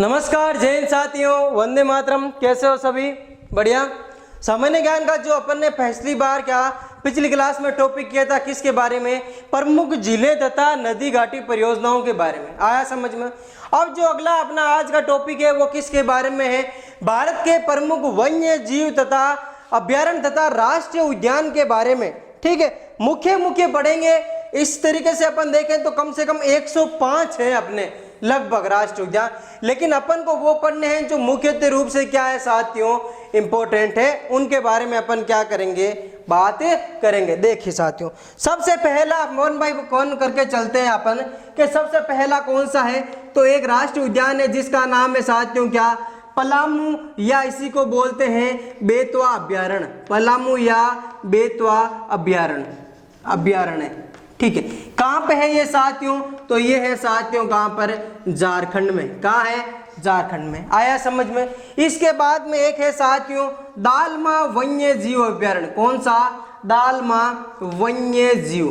नमस्कार जय हिंद साथियों, वंदे मातरम। कैसे हो सभी? बढ़िया। सामान्य ज्ञान का जो अपन ने पिछली बार पिछली क्लास में टॉपिक किया था, किसके बारे में? प्रमुख जिले तथा नदी घाटी परियोजनाओं के बारे में। आया समझ में? अब जो अगला अपना आज का टॉपिक है वो किसके बारे में है? भारत के प्रमुख वन्य जीव तथा अभ्यारण्य तथा राष्ट्रीय उद्यान के बारे में। ठीक है, मुख्य पढ़ेंगे। इस तरीके से अपन देखें तो कम से कम 105 है अपने लगभग राष्ट्रीय उद्यान, लेकिन अपन को वो पढ़ने हैं जो मुख्यतः रूप से क्या है साथियों, इंपॉर्टेंट है। उनके बारे में अपन क्या करेंगे, बात करेंगे। देखिए साथियों, सबसे पहला वन बाय वन करके चलते हैं अपन कि सबसे पहला कौन सा है। तो एक राष्ट्रीय उद्यान है जिसका नाम है साथियों क्या, पलामू, या इसी को बोलते हैं बेतवा अभ्यारण्य। पलामू या बेतवा अभ्यारण्य। ठीक है, कहां पे है ये साथियों? तो ये है साथियों कहां पर? झारखंड में। कहां है? झारखंड में। आया समझ में? इसके बाद में एक है साथियों दालमा वन्य जीव अभ्यारण्य। कौन सा? दालमा वन्य जीव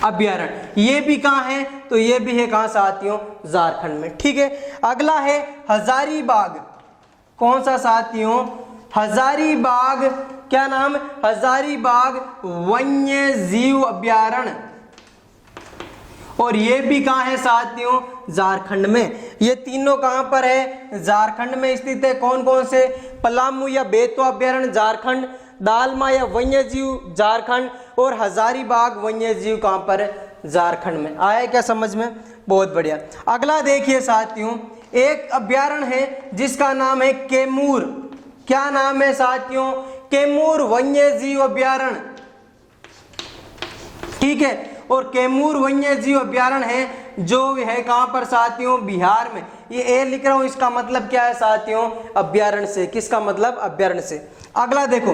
अभ्यारण्य। ये भी कहां है? तो ये भी है कहां साथियों? झारखंड में। ठीक है, अगला है हजारीबाग। कौन सा साथियों? हजारीबाग। क्या नाम? हजारीबाग वन्य जीव अभ्यारण्य। और ये भी कहां है साथियों? झारखंड में। ये तीनों कहां पर है? झारखंड में स्थित है। कौन कौन से? पलामू या बेतवा अभ्यारण्य झारखंड, दालमा या वन्य जीव झारखंड, और हजारीबाग वन्य जीव कहां पर? झारखंड में। आया क्या समझ में? बहुत बढ़िया। अगला देखिए साथियों, एक अभ्यारण्य है जिसका नाम है कैमूर। क्या नाम है साथियों? कैमूर वन्य जीव अभ्यारण्य। ठीक है, और कैमूर वन्य जीव अभ्यारण्य है जो है कहां पर साथियों? बिहार में। ये ए लिख रहा हूं, इसका मतलब क्या है साथियों? अभ्यारण्य से। किसका मतलब? अभ्यारण्य से। अगला देखो,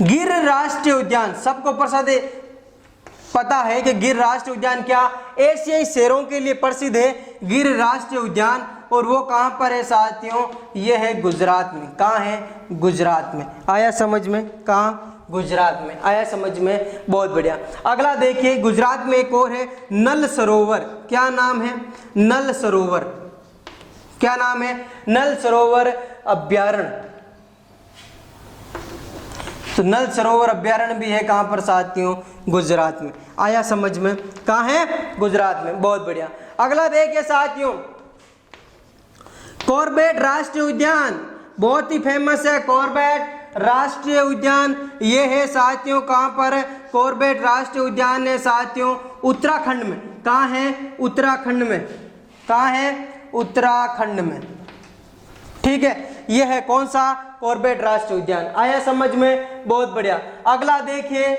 गिर राष्ट्रीय उद्यान। सबको पता है कि गिर राष्ट्रीय उद्यान क्या एशियाई शेरों के लिए प्रसिद्ध है। गिर राष्ट्रीय उद्यान, और वो कहां पर है साथियों? ये है गुजरात में। कहां है? गुजरात में। आया समझ में? कहां? गुजरात में। आया समझ में? बहुत बढ़िया। अगला देखिए, गुजरात में एक और है नल सरोवर। क्या नाम है? नल सरोवर। क्या नाम है? नल सरोवर अभ्यारण्य। तो नल सरोवर अभ्यारण्य भी है कहां पर साथियों? गुजरात में। आया समझ में? कहां है? गुजरात में। बहुत बढ़िया। अगला देखिए साथियों, कॉर्बेट राष्ट्रीय उद्यान। बहुत ही फेमस है कॉर्बेट राष्ट्रीय उद्यान। ये है साथियों कहां पर? कॉर्बेट राष्ट्रीय उद्यान है साथियों उत्तराखंड में। कहां है? उत्तराखंड में। कहां है? उत्तराखंड में। ठीक है, ये है कौन सा? कॉर्बेट राष्ट्रीय उद्यान। आया समझ में? बहुत बढ़िया। अगला देखिए,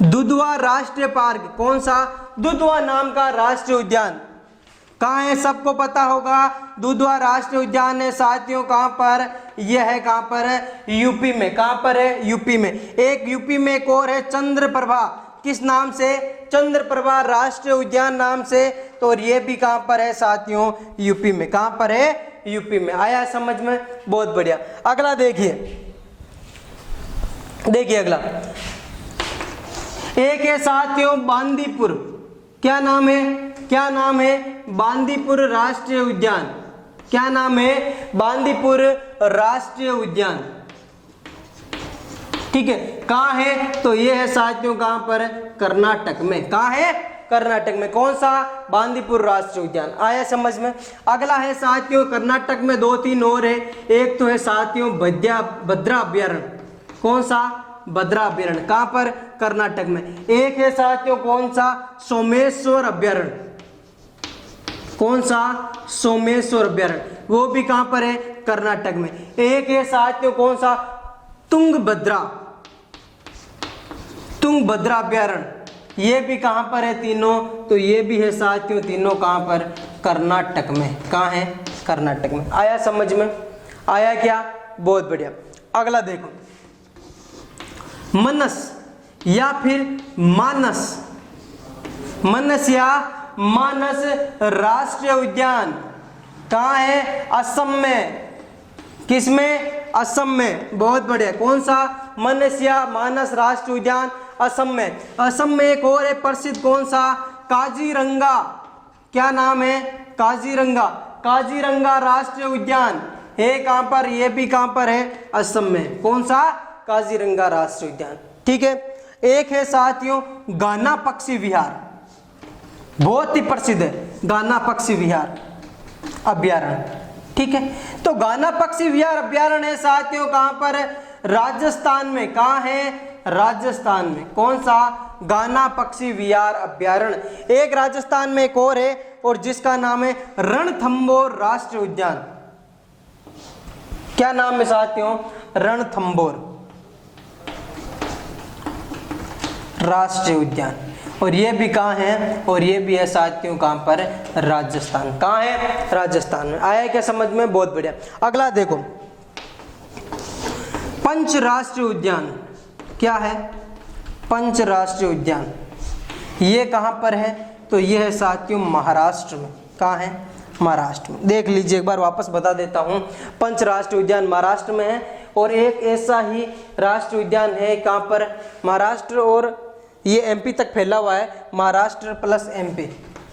दुधवा राष्ट्रीय पार्क। कौन सा? दुधवा नाम का राष्ट्रीय उद्यान। कहां है? सबको पता होगा, दुधवा राष्ट्रीय उद्यान है साथियों कहां पर? यह है कहां पर? यूपी में। कहां पर है? यूपी में। एक यूपी में एक और है चंद्रप्रभा। किस नाम से? चंद्रप्रभा राष्ट्रीय उद्यान नाम से। तो ये भी कहां पर है साथियों? यूपी में। कहां पर है? यूपी में। आया समझ में? बहुत बढ़िया। अगला देखिए अगला एक है साथियों बांदीपुर। क्या नाम है? क्या नाम है? बांदीपुर राष्ट्रीय उद्यान। क्या नाम है? बांदीपुर राष्ट्रीय उद्यान। ठीक है, कहां है? तो ये है साथियों कहां पर? कर्नाटक में। कहां है? कर्नाटक में। कौन सा? बांदीपुर राष्ट्रीय उद्यान। आया समझ में? अगला है साथियों कर्नाटक में दो तीन और है। एक तो है साथियों भद्रा अभ्यारण्य। कौन सा? भद्रा अभ्यारण्य। कहां पर? कर्नाटक में। एक है साथियों कौन सा? सोमेश्वर अभ्यारण्य। कौन सा? सोमेश्वर अभ्यारण्य। वो भी कहां पर है? कर्नाटक में। एक है साथियों कौन सा? तुंगभद्रा अभ्यारण्य। ये भी कहां पर है तीनों? तो ये भी है साथियों तीनों कहां पर? कर्नाटक में। कहां है? कर्नाटक में। आया समझ में? आया क्या? बहुत बढ़िया। अगला देखो, मनस या फिर मानस। मनस या मानस राष्ट्रीय उद्यान कहां है? असम में। किसमें? असम में। बहुत बढ़िया। कौन सा? मनस या मानस राष्ट्रीय उद्यान असम में। असम में एक और है प्रसिद्ध। कौन सा? काजीरंगा। क्या नाम है? काजीरंगा। काजीरंगा राष्ट्रीय उद्यान है कहां पर? ये भी कहां पर है? असम में। कौन सा? काजीरंगा राष्ट्रीय उद्यान। ठीक है। एक है साथियों गाना पक्षी विहार, बहुत ही प्रसिद्ध है गाना पक्षी विहार अभ्यारण्य। ठीक है, तो गाना पक्षी विहार अभ्यारण्य है साथियों कहां पर? राजस्थान में। कहां है? राजस्थान में। कौन सा? गाना पक्षी विहार अभ्यारण्य। एक राजस्थान में एक और है, और जिसका नाम है रणथंभौर राष्ट्रीय उद्यान। क्या नाम है साथियों? रणथंभौर राष्ट्रीय उद्यान। और ये भी कहाँ है? और ये भी है साथियों कहाँ पर? राजस्थान। कहाँ है? राजस्थान में। आया क्या समझ में? बहुत बढ़िया। अगला देखो, पंच राष्ट्रीय उद्यान। क्या है? पंच राष्ट्रीय उद्यान। ये कहाँ पर है? तो ये है साथियों महाराष्ट्र में। कहाँ है? महाराष्ट्र में। देख लीजिए एक बार, वापस बता देता हूँ। पंच राष्ट्रीय उद्यान महाराष्ट्र में है, और एक ऐसा ही राष्ट्रीय उद्यान है कहाँ पर? महाराष्ट्र, और ये एमपी तक फैला हुआ है। महाराष्ट्र प्लस एमपी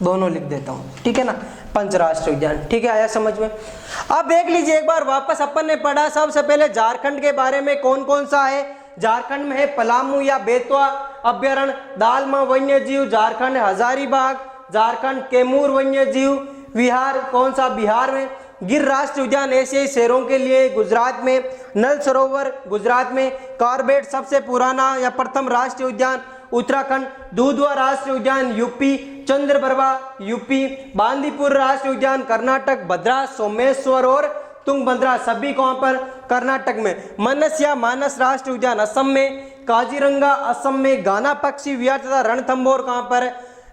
दोनों लिख देता हूँ। ठीक है ना? पंचराष्ट्रीय उद्यान। ठीक है, आया समझ में? अब देख लीजिए एक बार वापस, अपन ने पढ़ा सबसे पहले झारखंड के बारे में। कौन कौन सा है? झारखंड में है पलामू या बेतवा अभ्यारण्य, दालमा वन्य जीव झारखंड, हजारीबाग झारखंड, कैमूर वन्य जीव विहार कौन सा? बिहार में। गिर राष्ट्रीय उद्यान एशियाई शेरों के लिए गुजरात में। नल सरोवर गुजरात में। कॉर्बेट सबसे पुराना या प्रथम राष्ट्रीय उद्यान उत्तराखंड। दूधवा राष्ट्रीय उद्यान यूपी। चंद्रप्रभा यूपी। बांदीपुर राष्ट्रीय उद्यान कर्नाटक। भद्रा, सोमेश्वर और तुंगभद्रा सभी कहां पर? कर्नाटक में। मानस या मानस राष्ट्रीय उद्यान असम में। काजीरंगा असम में। गाना पक्षी विहार तथा रणथंभौर कहां पर?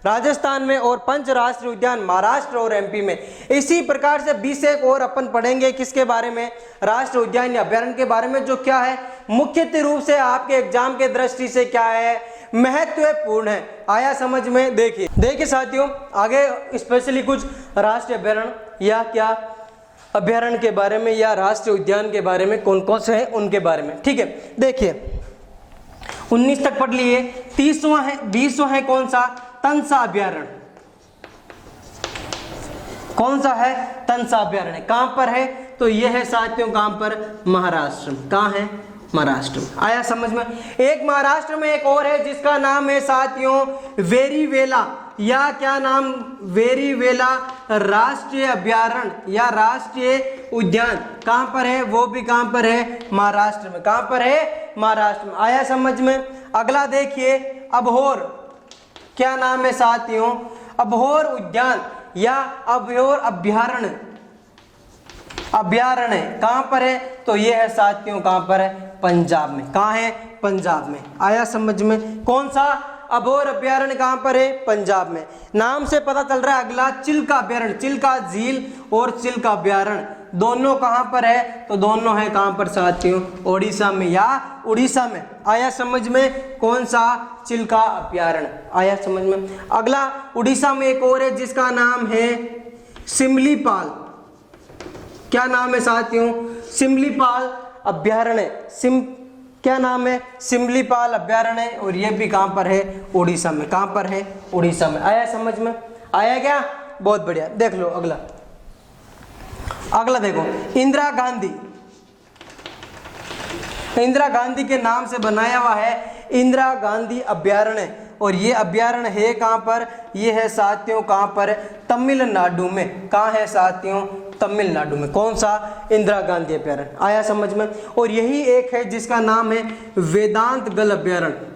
राजस्थान में। और पंच राष्ट्रीय उद्यान महाराष्ट्र और एमपी में। इसी प्रकार से 20 एक और अपन पढ़ेंगे। किसके बारे में? राष्ट्रीय उद्यान या अभ्यारण्य के बारे में, जो क्या है मुख्य रूप से आपके एग्जाम के दृष्टि से क्या है? महत्वपूर्ण है। आया समझ में? देखिए साथियों, आगे स्पेशली कुछ राष्ट्रीय अभ्यारण्य या क्या अभ्यारण्य के बारे में या राष्ट्रीय उद्यान के बारे में कौन कौन से हैं उनके बारे में। ठीक है, देखिए 19 तक पढ़ लिए। 30वां है, 20वां है कौन सा? तंसा अभ्यारण्य। कौन सा है? तंसा अभ्यारण्य। कहां पर है? तो यह है साथियों कहां पर? महाराष्ट्र में। कहां है? महाराष्ट्र में। आया समझ में? एक महाराष्ट्र में एक और है जिसका नाम है साथियों वेरीवेला, या क्या नाम? वेरीवेला राष्ट्रीय अभ्यारण्य या राष्ट्रीय उद्यान। कहां पर है? वो भी कहां पर है? महाराष्ट्र में। कहां पर है? महाराष्ट्र में। आया समझ में? अगला देखिए अबोहर। क्या नाम है साथियों? अबोहर उद्यान या अबोहर अभ्यारण्य। अभ्यारण्य कहां पर है? तो ये है साथियों कहां पर है? पंजाब में। कहां है? पंजाब में। आया समझ में? कौन सा? अबोहर अभ्यारण्य कहां पर है? पंजाब में। नाम से पता चल रहा है। अगला चिल्का अभ्यारण्य, चिल्का झील और चिल्का अभ्यारण्य दोनों कहां पर है? तो दोनों है कहां पर साथियों? ओडिशा में या उड़ीसा में। आया समझ में? कौन सा? चिल्का अभ्यारण्य। आया समझ में? अगला उड़ीसा में एक और है जिसका नाम है सिमलीपाल। क्या नाम है साथियों? सिमलीपाल अभ्यारण्य। क्या नाम है? सिमलीपाल अभ्यारण्य। और ये भी कहां पर है? उड़ीसा में। कहां पर है? उड़ीसा में। आया समझ में? आया क्या? बहुत बढ़िया। देख लो अगला। अगला देखो इंदिरा गांधी। इंदिरा गांधी के नाम से बनाया हुआ है इंदिरा गांधी अभ्यारण्य। और ये अभ्यारण्य है कहां पर? ये है साथियों कहां पर? तमिलनाडु में। कहां है साथियों? तमिलनाडु में। कौन सा? इंदिरा गांधी अभ्यारण्य। आया समझ में? और यही एक है जिसका नाम है वेदांत गल अभ्यारण्य।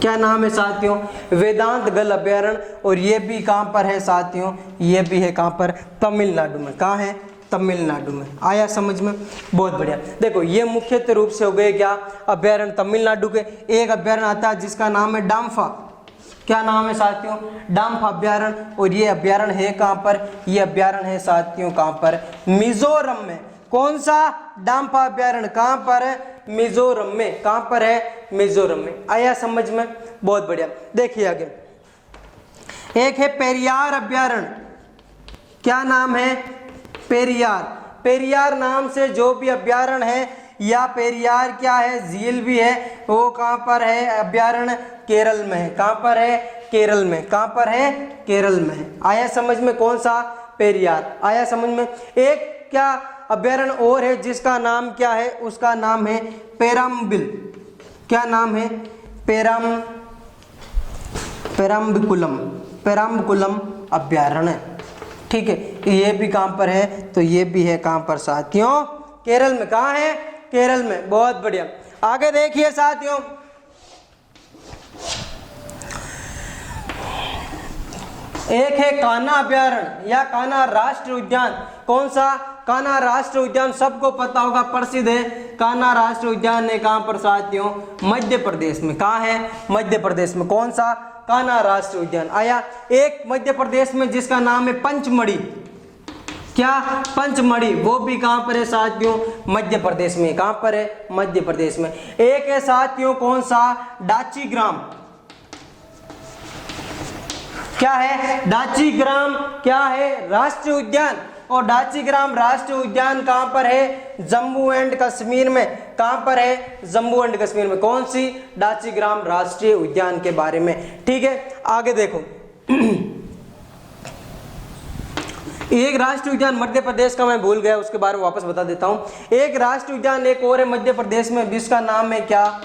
क्या नाम है साथियों? वेदांत गल अभ्यारण्य। और ये भी कहां पर है साथियों? ये भी है कहां पर? तमिलनाडु में। कहां है? तमिलनाडु में। आया समझ में? बहुत बढ़िया। देखो ये मुख्यतः रूप से हो गए क्या? अभ्यारण्य तमिलनाडु के। एक अभ्यारण्य आता है जिसका नाम है डाम्फा। क्या नाम है साथियों? डाम्फा अभ्यारण्य। और ये अभ्यारण्य है कहां पर? ये अभ्यारण्य है साथियों कहां पर? मिजोरम में। कौन सा? डाम्फा अभ्यारण्य कहां पर है? मिजोरम में। कहां पर है? मिजोरम में। आया समझ में? बहुत बढ़िया। देखिए आगे एक है पेरियार अभ्यारण्य। क्या नाम है? पेरियार। पेरियार नाम से जो भी अभ्यारण्य है या पेरियार क्या है? झील भी है, वो कहां पर है? अभ्यारण्य केरल में है। कहां पर है? केरल में। कहां पर है? केरल में है। आया समझ में? कौन सा? पेरियार। आया समझ में? एक क्या अभ्यारण्य और है जिसका नाम क्या है? उसका नाम है पेराम्बिल। क्या नाम है? पेराम्बकुलम अभ्यारण्य। ठीक है, ये भी कहां पर है? तो ये भी है कहां पर साथियों? केरल में। कहां है? केरल में। बहुत बढ़िया। आगे देखिए साथियों, एक है कान्हा अभ्यारण्य या कान्हा राष्ट्रीय उद्यान। कौन सा? कान्हा राष्ट्रीय उद्यान सबको पता होगा, प्रसिद्ध है। कान्हा राष्ट्रीय उद्यान है कहां पर साथियों? मध्य प्रदेश में। कहां है? मध्य प्रदेश में। कौन सा? कान्हा राष्ट्रीय उद्यान। आया एक मध्य प्रदेश में जिसका नाम है पंचमढ़ी। क्या? पंचमढ़ी। वो भी कहां पर है साथियों? मध्य प्रदेश में। कहां पर है? मध्य प्रदेश में। एक है साथियों कौन सा? डाचीग्राम। क्या है? डाचीग्राम क्या है? राष्ट्रीय उद्यान। और डाचीग्राम राष्ट्रीय उद्यान कहां पर है? जम्मू एंड कश्मीर में। कहां पर है? जम्मू एंड कश्मीर में। कौन सी? डाचीग्राम राष्ट्रीय उद्यान के बारे में। ठीक है, आगे देखो। एक राष्ट्रीय उद्यान मध्य प्रदेश का मैं भूल गया, उसके बारे में वापस बता देता हूं। एक राष्ट्रीय उद्यान एक और है मध्य प्रदेश में, जिसका नाम है क्या?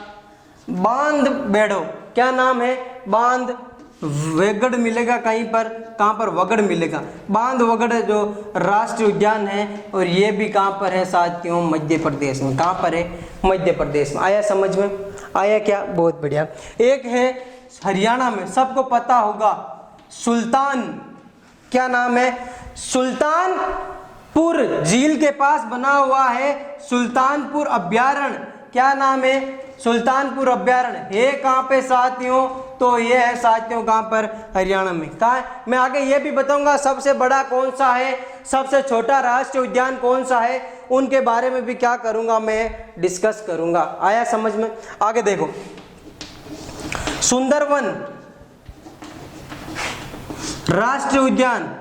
बांधबेड़ो। क्या नाम है? बांध वेगड़ मिलेगा कहीं पर। कहां पर? वगड़ मिलेगा। बांध वगड़ जो राष्ट्रीय उद्यान है, और ये भी कहां पर है साथियों? मध्य प्रदेश में। कहां पर है? मध्य प्रदेश में। आया समझ में? आया क्या? बहुत बढ़िया। एक है हरियाणा में, सबको पता होगा, सुल्तान। क्या नाम है? सुल्तानपुर झील के पास बना हुआ है सुल्तानपुर अभ्यारण्य। क्या नाम है? सुल्तानपुर अभ्यारण्य है कहां पे साथियों? तो ये है साथियों कहां पर? हरियाणा में। कहां है? मैं आगे ये भी बताऊंगा सबसे बड़ा कौन सा है, सबसे छोटा राष्ट्रीय उद्यान कौन सा है, उनके बारे में भी क्या करूंगा मैं? डिस्कस करूंगा। आया समझ में? आगे देखो, सुंदरवन राष्ट्रीय उद्यान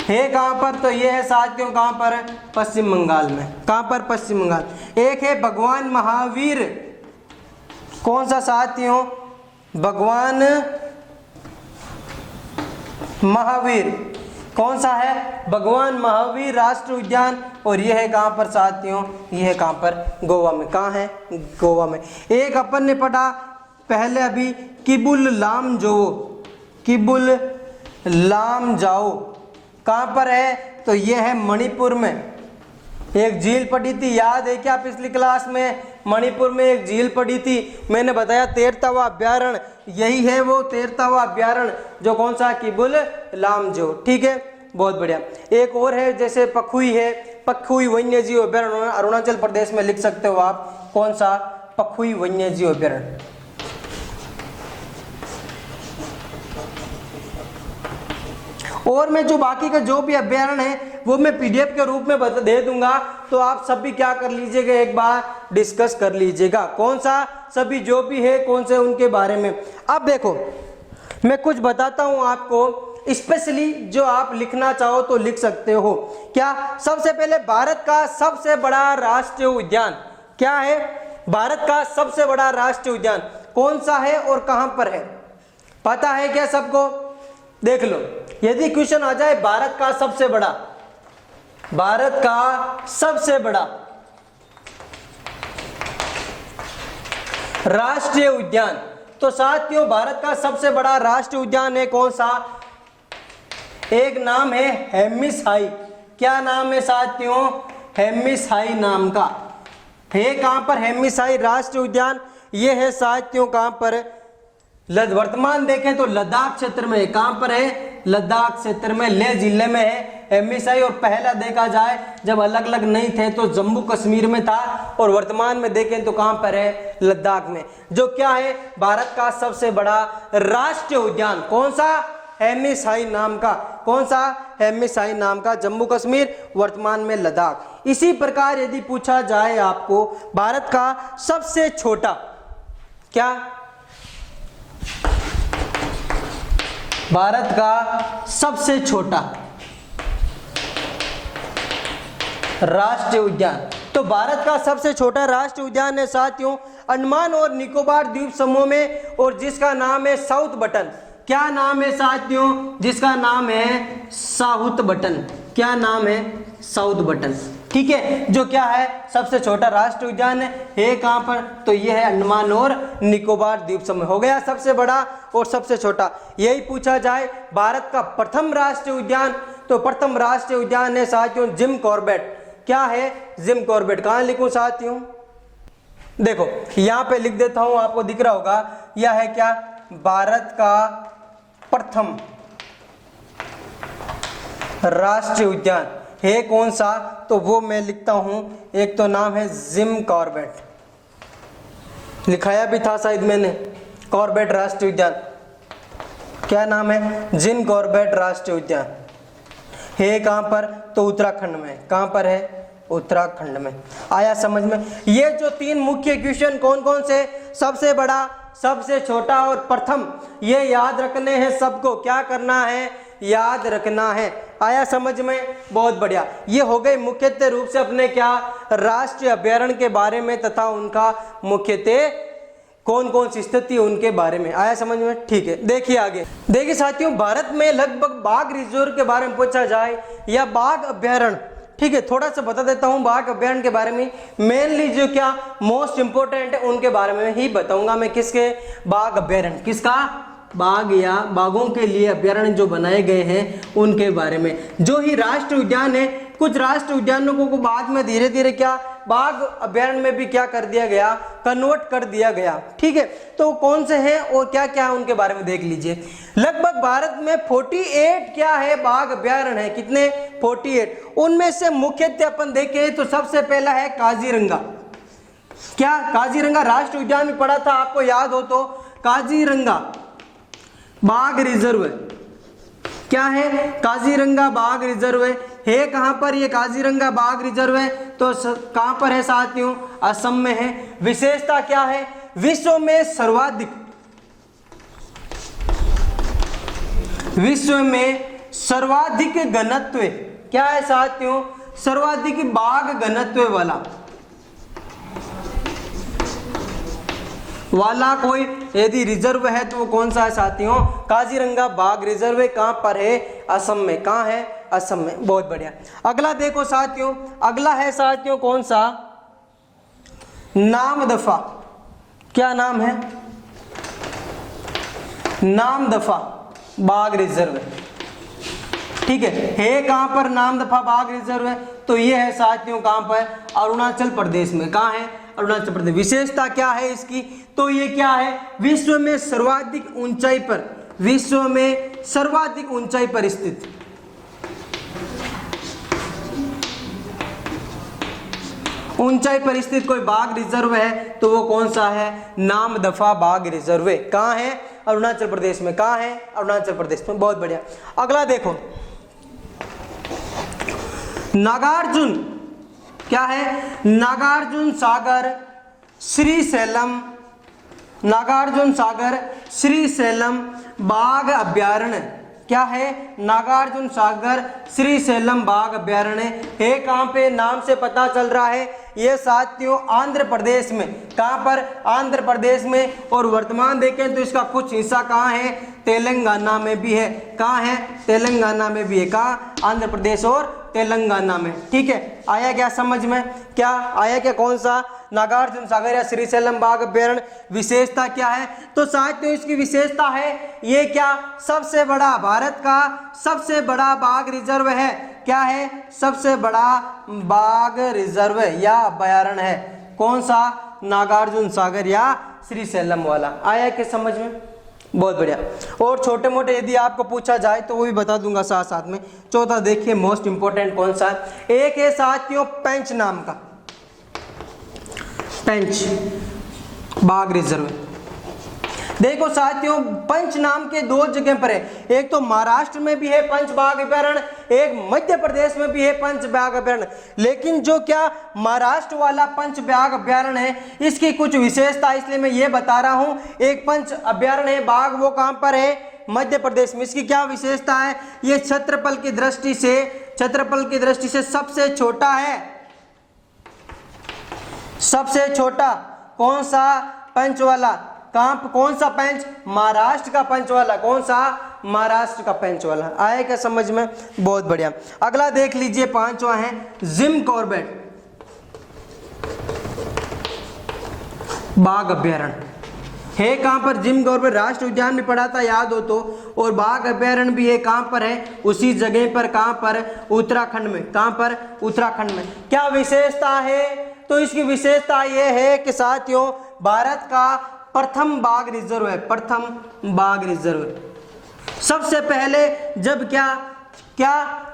है कहां पर? तो ये है साथियों कहां पर? पश्चिम बंगाल में। कहां पर? पश्चिम बंगाल। एक है भगवान महावीर। कौन सा साथियों? भगवान महावीर। कौन सा है? भगवान महावीर राष्ट्रीय उद्यान। और यह है कहां पर साथियों? यह है कहां पर? गोवा में। कहां है? गोवा में। एक अपन ने पढ़ा पहले अभी, किबुल लामजाओ। किबुल लामजाओ कहां पर है? तो यह है मणिपुर में। एक झील पढ़ी थी, याद है क्या पिछली क्लास में? मणिपुर में एक झील पढ़ी थी, मैंने बताया 13वां अभ्यारण्य यही है, वो 13वां अभ्यारण्य जो कौन सा? किबुल लामजाओ। ठीक है, बहुत बढ़िया। एक और है जैसे पखुई है, पखुई वन्य जीव अभ्यारण्य, अरुणाचल प्रदेश में लिख सकते हो आप। कौन सा? पखुई वन्य जीव अभ्यारण्य। और मैं जो बाकी का जो भी अभ्यारण्य है वो मैं पीडीएफ के रूप में दे दूंगा, तो आप सभी क्या कर लीजिएगा, एक बार डिस्कस कर लीजिएगा कौन सा सभी जो भी है कौन से उनके बारे में। अब देखो मैं कुछ बताता हूं आपको, स्पेशली जो आप लिखना चाहो तो लिख सकते हो। क्या? सबसे पहले भारत का सबसे बड़ा राष्ट्रीय उद्यान क्या है? भारत का सबसे बड़ा राष्ट्रीय उद्यान कौन सा है और कहां पर है? पता है क्या सबको? देख लो, यदि क्वेश्चन आ जाए भारत का सबसे बड़ा, भारत का सबसे बड़ा राष्ट्रीय उद्यान, तो साथियों भारत का सबसे बड़ा राष्ट्रीय उद्यान है कौन सा? एक नाम है हेम्मिस-हाई। क्या नाम है साथियों? हेम्मिस-हाई नाम का है। कहां पर? हेम्मिस-हाई राष्ट्रीय उद्यान। ये है साथियों कहां पर? वर्तमान देखें तो लद्दाख क्षेत्र में है। कहां पर है? लद्दाख क्षेत्र में, लेह जिले में है हेम्मिस-हाई। और पहला देखा जाए जब अलग अलग नहीं थे तो जम्मू कश्मीर में था, और वर्तमान में देखें तो कहां पर है? लद्दाख में। जो क्या है? भारत का सबसे बड़ा राष्ट्रीय उद्यान कौन सा? हेम्मिस-हाई नाम का। कौन सा? हेम्मिस-हाई नाम का, जम्मू कश्मीर, वर्तमान में लद्दाख। इसी प्रकार यदि पूछा जाए आपको भारत का सबसे छोटा, क्या? भारत का सबसे छोटा राष्ट्रीय उद्यान, तो भारत का सबसे छोटा राष्ट्रीय उद्यान है साथियों अंडमान और निकोबार द्वीप समूह में और जिसका नाम है साउथ बटन। क्या नाम है साथियों? जिसका नाम है साउथ बटन। क्या नाम है? South button. ठीक है, जो क्या है सबसे छोटा राष्ट्रीय उद्यान है कहां पर? तो ये है अंडमान और निकोबार द्वीप समूह। हो गया सबसे बड़ा और सबसे छोटा। यही पूछा जाए भारत का प्रथम राष्ट्रीय उद्यान, तो प्रथम राष्ट्रीय उद्यान है साथियों जिम कॉर्बेट। क्या है? Jim Corbett. कहां लिखूं साथियों? देखो यहां पे लिख देता हूं, आपको दिख रहा होगा। यह है क्या? भारत का प्रथम राष्ट्रीय उद्यान है कौन सा? तो वो मैं लिखता हूं, एक तो नाम है जिम कॉर्बेट, लिखाया भी था शायद मैंने, कॉर्बेट राष्ट्रीय उद्यान। क्या नाम है? जिम कॉर्बेट राष्ट्रीय उद्यान है कहां पर? तो उत्तराखंड में। कहां पर है? उत्तराखंड में। आया समझ में? ये जो तीन मुख्य क्वेश्चन कौन कौन से? सबसे बड़ा, सबसे छोटा और प्रथम, ये याद रखने हैं सबको। क्या करना है? याद रखना है। आया समझ में? बहुत बढ़िया। ये हो गए मुख्यतः रूप से अपने क्या राष्ट्रीय अभ्यारण्य के बारे में तथा उनका मुख्यतः कौन कौन सी स्थिति है उनके बारे में। आया समझ में? ठीक है, देखिए आगे। देखिए साथियों, भारत में लगभग बाघ रिजर्व के बारे में पूछा जाए या बाघ अभ्यारण्य, ठीक है, थोड़ा सा बता देता हूं बाघ अभ्यारण्य के बारे में। मेनली जो क्या मोस्ट इंपोर्टेंट है उनके बारे में ही बताऊंगा मैं। किसके? बाघ अभ्यारण्य। किसका? बाघ या बाघों के लिए अभ्यारण्य जो बनाए गए हैं उनके बारे में। जो ही राष्ट्रीय उद्यान है, कुछ राष्ट्रीय उद्यानों को बाद में धीरे धीरे क्या बाघ अभ्यारण्य में भी क्या कर दिया गया? कन्वर्ट कर दिया गया। ठीक है, तो कौन से हैं और क्या क्या है उनके बारे में देख लीजिए। लगभग भारत में 48 क्या है बाघ अभ्यारण्य है। कितने? 48। उनमें से मुख्यतः अपन देखें तो सबसे पहला है काजीरंगा। क्या? काजीरंगा राष्ट्रीय उद्यान में पढ़ा था, आपको याद हो तो। काजीरंगा बाघ रिजर्व क्या है? काजीरंगा बाघ रिजर्व है कहां पर? ये काजीरंगा बाघ रिजर्व है तो कहां पर है साथियों? असम में है। विशेषता क्या है? विश्व में सर्वाधिक घनत्व। क्या है साथियों? सर्वाधिक बाघ घनत्व वाला कोई यदि रिजर्व है तो वो कौन सा है साथियों? काजीरंगा बाघ रिजर्व। कहां पर है? असम में। कहां है? असम में। बहुत बढ़िया। अगला देखो साथियों, अगला है साथियों कौन सा? नामदफा। क्या नाम है? नामदफा बाघ रिजर्व। ठीक है कहां पर नामदफा बाघ रिजर्व है? तो ये है साथियों कहां पर? अरुणाचल प्रदेश में। कहां है? अरुणाचल प्रदेश। विशेषता क्या है इसकी? तो ये क्या है? विश्व में सर्वाधिक ऊंचाई पर, विश्व में सर्वाधिक ऊंचाई पर स्थित, ऊंचाई पर स्थित कोई बाघ रिजर्व है तो वो कौन सा है? नामदफा बाघ रिजर्व। कहां है? अरुणाचल प्रदेश में। कहां है? अरुणाचल प्रदेश में। बहुत बढ़िया। अगला देखो, नागार्जुन। क्या है? नागार्जुन सागर श्रीशैलम, नागार्जुन सागर श्रीशैलम बाघ अभ्यारण्य। क्या है? नागार्जुन सागर श्रीशैलम बाघ अभ्यारण्य है कहां पे? नाम से पता चल रहा है ये साथियों आंध्र प्रदेश में। कहां पर? आंध्र प्रदेश में। और वर्तमान देखें तो इसका कुछ हिस्सा कहां है? तेलंगाना में भी है। कहां है? तेलंगाना में भी है। कहां? आंध्र प्रदेश और तेलंगाना में। ठीक है, आया क्या समझ में? क्या आया क्या? कौन सा? नागार्जुन सागर या श्रीशैलम बाघ अभ्यारण्य। विशेषता क्या है? तो साथियों इसकी विशेषता है ये क्या? सबसे बड़ा, भारत का सबसे बड़ा बाघ रिजर्व है। क्या है? सबसे बड़ा बाघ रिजर्व या अभ्यारण्य है। कौन सा? नागार्जुन सागर या श्रीशैलम वाला। आया क्या समझ में? बहुत बढ़िया। और छोटे मोटे यदि आपको पूछा जाए तो वो भी बता दूंगा साथ साथ में। चौथा देखिए मोस्ट इंपोर्टेंट कौन सा? एक है साथियों पेंच नाम का, पेंच बाघ रिजर्व। देखो साथियों पंच नाम के दो जगह पर है। एक तो महाराष्ट्र में भी है पंच बाघ अभ्यारण्य, एक मध्य प्रदेश में भी है पंच बाघ अभ्यारण्य। लेकिन जो क्या महाराष्ट्र वाला पंच बाघ अभ्यारण्य है इसकी कुछ विशेषता, इसलिए मैं ये बता रहा हूं। एक पंच अभ्यारण्य है बाघ, वो कहां पर है? मध्य प्रदेश में। इसकी क्या विशेषता है? ये क्षेत्रफल की दृष्टि से सबसे छोटा है। सबसे छोटा कौन सा पंचवाला, कहाँ कौन सा पेंच, महाराष्ट्र का पंचवाला, कौन सा, महाराष्ट्र का पंचवाला। आए क्या समझ में, बहुत बढ़िया। अगला देख लीजिए, पांचवा है जिम कॉर्बेट बाघ अभ्यारण्य है। कहाँ पर, जिम कॉर्बेट राष्ट्रीय उद्यान भी पढ़ा था याद हो तो, और बाघ अभ्यारण्य भी है कहाँ पर है, उसी जगह पर, कहाँ पर, उत्तराखंड में। कहाँ पर, उत्तराखंड में। क्या विशेषता है, तो इसकी विशेषता यह है कि साथियों भारत का प्रथम बाघ रिजर्व है, प्रथम बाघ रिजर्व। सबसे पहले जब क्या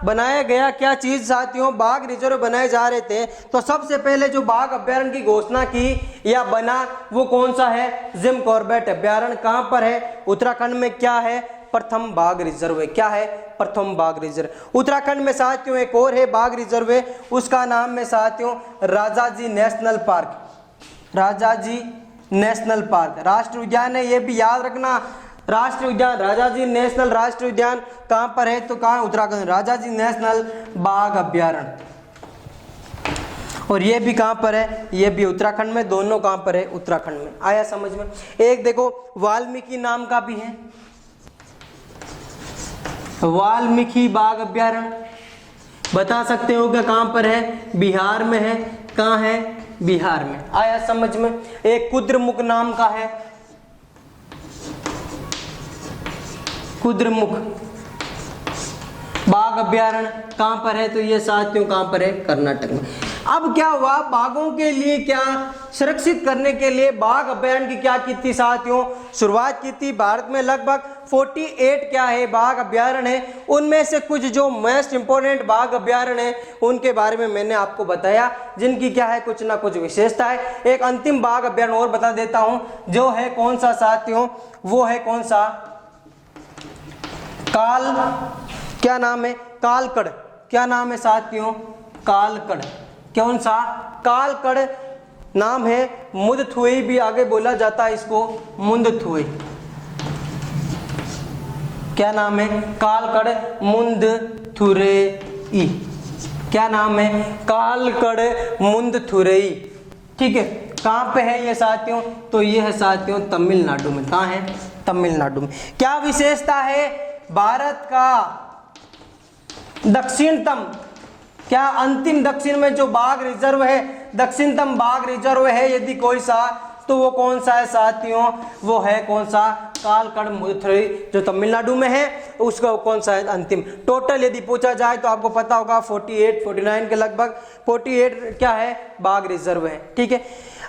बनाया गया, क्या चीज साथियों, बाघ रिजर्व बनाए जा रहे थे, तो सबसे पहले जो बाघ अभ्यारण्य की घोषणा की या बना वो कौन सा है, जिम कॉर्बेट अभ्यारण्य। कहां पर है, उत्तराखंड में। क्या है, प्रथम बाघ रिजर्व है। क्या है, प्रथम बाघ रिजर्व। उत्तराखंड में साथियों एक और है बाघ रिजर्व है, उसका नाम है साथियों Rajaji national park, Rajaji national park. राष्ट्रीय उद्यान है, ये भी याद रखना, राष्ट्रीय उद्यान राजाजी नेशनल राष्ट्रीय उद्यान कहां पर है, तो कहां, उत्तराखंड, राजाजी नेशनल बाघ अभ्यारण्य। और ये भी कहां पर है, ये भी उत्तराखंड में, दोनों कहां पर है, उत्तराखंड में। आया समझ में। एक देखो वाल्मीकि नाम का भी है, वाल्मीकि बाघ अभ्यारण्य, बता सकते हो क्या कहां पर है, बिहार में है। कहां है, बिहार में। आया समझ में। एक कुद्रमुख नाम का है, कुद्रमुख बाघ अभ्यारण्य कहां पर है, तो ये साथियों कहां पर है, कर्नाटक में। अब क्या हुआ, बाघों के लिए क्या सुरक्षित करने के लिए बाघ अभ्यारण्य की क्या की थी साथियों, शुरुआत की थी। भारत में लगभग 48 क्या है, बाघ अभ्यारण्य है। उनमें से कुछ जो मोस्ट इंपोर्टेंट बाघ अभ्यारण्य है उनके बारे में मैंने आपको बताया, जिनकी क्या है, कुछ ना कुछ विशेषता है। एक अंतिम बाघ अभ्यारण्य और बता देता हूं, जो है कौन सा साथियों, वो है कौन सा, क्या नाम है, कालकड़। क्या नाम है साथियों, कालकड़। कौन सा, कालकड़ नाम है। मुंदथुई भी आगे बोला जाता है इसको, मुंदथुई। क्या नाम है, कालकड़ मुंदथुरई। क्या नाम है, कालकड़ मुंदथुरई। ठीक है, कहां पे है ये साथियों, तो ये है साथियों तमिलनाडु में। कहां है, तमिलनाडु में। क्या विशेषता है, भारत का दक्षिणतम, क्या अंतिम दक्षिण में जो बाघ रिजर्व है, दक्षिणतम बाघ रिजर्व है यदि कोई सा, तो वो कौन सा है साथियों, वो है कौन सा, कालकड़ मुंदथुरई, जो तमिलनाडु में है। उसका कौन सा है, अंतिम। टोटल यदि पूछा जाए तो आपको पता होगा 48 49 के लगभग 48 क्या है, बाघ रिजर्व है। ठीक है,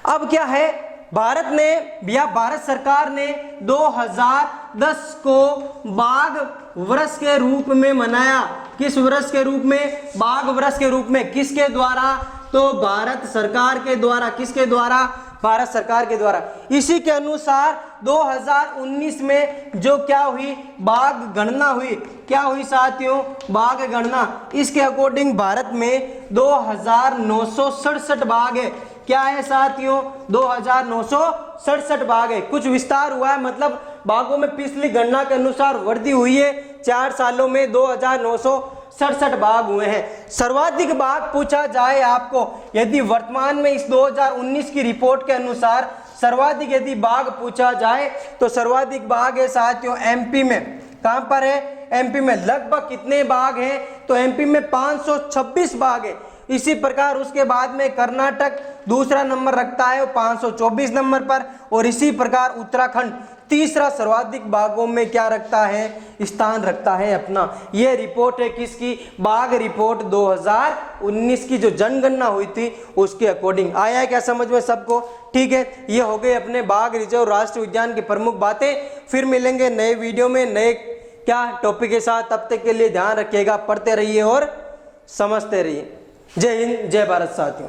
अब क्या है, भारत ने या भारत सरकार ने 2010 को बाघ वर्ष के रूप में मनाया। किस वर्ष के रूप में, बाघ वर्ष के रूप में। किसके द्वारा, तो भारत सरकार के द्वारा। किसके द्वारा, भारत सरकार के द्वारा। इसी के अनुसार 2019 में जो क्या हुई, बाघ गणना हुई। क्या हुई साथियों, बाघ गणना। इसके अकॉर्डिंग भारत में 2967 बाघ है। क्या है साथियों, 2967 बाघ है। कुछ विस्तार हुआ है, मतलब बाघों में पिछली गणना के अनुसार वृद्धि हुई है। 4 सालों में 2967 बाघ हुए हैं। सर्वाधिक बाघ पूछा जाए आपको, यदि वर्तमान में इस 2019 की रिपोर्ट के अनुसार सर्वाधिक यदि बाघ पूछा जाए तो सर्वाधिक बाघ है साथियों एमपी में। कहां पर है, एमपी में। लगभग कितने बाघ हैं, तो एमपी में 526 बाघ है। इसी प्रकार उसके बाद में कर्नाटक दूसरा नंबर रखता है 524 नंबर पर, और इसी प्रकार उत्तराखंड तीसरा सर्वाधिक बाघों में क्या रखता है, स्थान रखता है अपना। यह रिपोर्ट है किसकी, बाघ रिपोर्ट 2019 की जो जनगणना हुई थी उसके अकॉर्डिंग। आया है क्या समझ में सबको। ठीक है, ये हो गए अपने बाघ रिजर्व राष्ट्रीय उद्यान की प्रमुख बातें। फिर मिलेंगे नए वीडियो में नए क्या टॉपिक के साथ। तब तक के लिए ध्यान रखिएगा, पढ़ते रहिए और समझते रहिए। जय हिंद, जय भारत साथियों।